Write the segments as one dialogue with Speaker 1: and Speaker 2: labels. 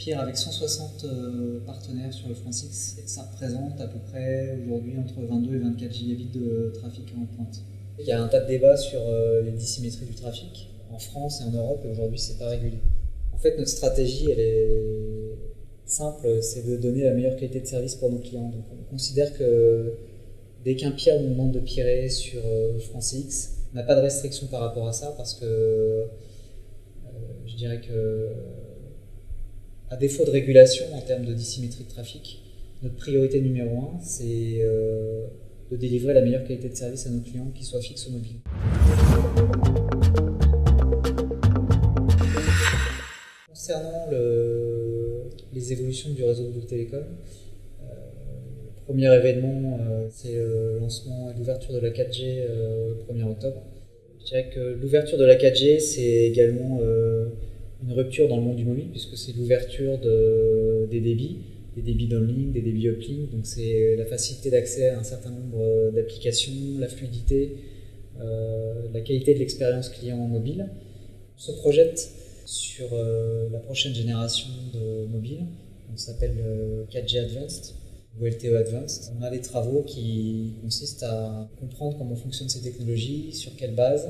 Speaker 1: peer avec 160 partenaires sur le France X et ça représente à peu près aujourd'hui entre 22 et 24 gigabits de trafic en pointe. Il y a un tas de débats sur les dissymétries du trafic en France et en Europe et aujourd'hui c'est pas régulé. En fait notre stratégie elle est simple, c'est de donner la meilleure qualité de service pour nos clients. Donc on considère que dès qu'un peer nous demande de peerer sur France X, on n'a pas de restriction par rapport à ça parce que je dirais que à défaut de régulation en termes de dissymétrie de trafic, notre priorité numéro 1 c'est de délivrer la meilleure qualité de service à nos clients, qu'ils soient fixes ou mobiles. Concernant les évolutions du réseau de Bouygues Telecom, le premier événement c'est le lancement et l'ouverture de la 4G le 1er octobre. Je dirais que l'ouverture de la 4G c'est également une rupture dans le monde du mobile puisque c'est l'ouverture des débits downlink, des débits uplink, donc c'est la facilité d'accès à un certain nombre d'applications, la fluidité, la qualité de l'expérience client mobile. On se projette sur la prochaine génération de mobile, on s'appelle 4G Advanced ou LTE Advanced. On a des travaux qui consistent à comprendre comment fonctionnent ces technologies, sur quelle base.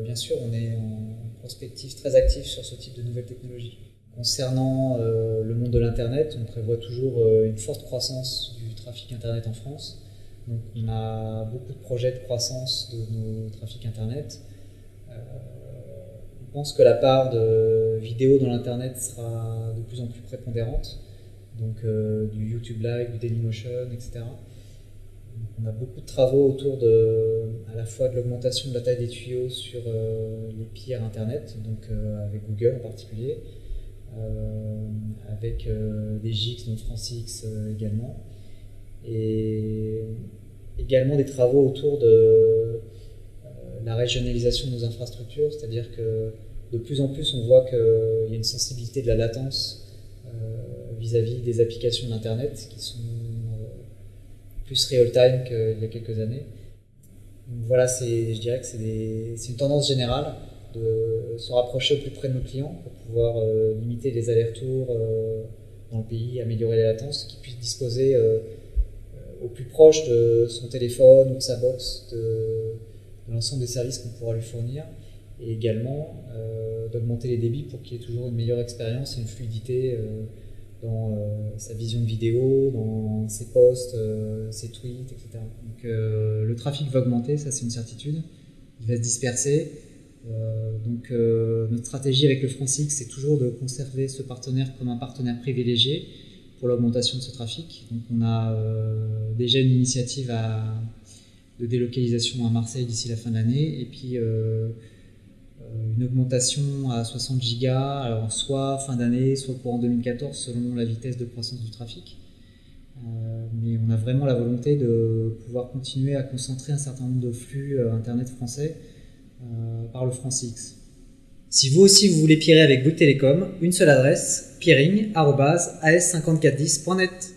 Speaker 1: Bien sûr, on est en prospective très actif sur ce type de nouvelles technologies. Concernant le monde de l'Internet, on prévoit toujours une forte croissance du trafic Internet en France. Donc on a beaucoup de projets de croissance de nos trafics Internet. On pense que la part de vidéos dans l'Internet sera de plus en plus prépondérante. Donc du YouTube Live, du Dailymotion, etc. On a beaucoup de travaux autour à la fois de l'augmentation de la taille des tuyaux sur les peers Internet, donc avec Google en particulier, avec des GIX, donc France X également, et également des travaux autour de la régionalisation de nos infrastructures, c'est-à-dire que de plus en plus on voit qu'il y a une sensibilité de la latence vis-à-vis des applications d'Internet qui sont plus real-time qu'il y a quelques années. Donc voilà, je dirais que c'est une tendance générale de se rapprocher au plus près de nos clients pour pouvoir limiter les allers-retours dans le pays, améliorer la latence, qu'ils puissent disposer au plus proche de son téléphone ou de sa box de l'ensemble des services qu'on pourra lui fournir, et également d'augmenter les débits pour qu'il y ait toujours une meilleure expérience et une fluidité dans sa vision de vidéo, dans ses posts, ses tweets, etc. Donc le trafic va augmenter, ça c'est une certitude, il va se disperser. Notre stratégie avec le France X, c'est toujours de conserver ce partenaire comme un partenaire privilégié pour l'augmentation de ce trafic. Donc on a déjà une initiative de délocalisation à Marseille d'ici la fin de l'année, et puis une augmentation à 60 gigas, alors soit fin d'année, soit courant 2014, selon la vitesse de croissance du trafic. Mais on a vraiment la volonté de pouvoir continuer à concentrer un certain nombre de flux Internet français par le France X. Si vous aussi vous voulez peerer avec Bouygues Telecom, une seule adresse, peering@as5410.net.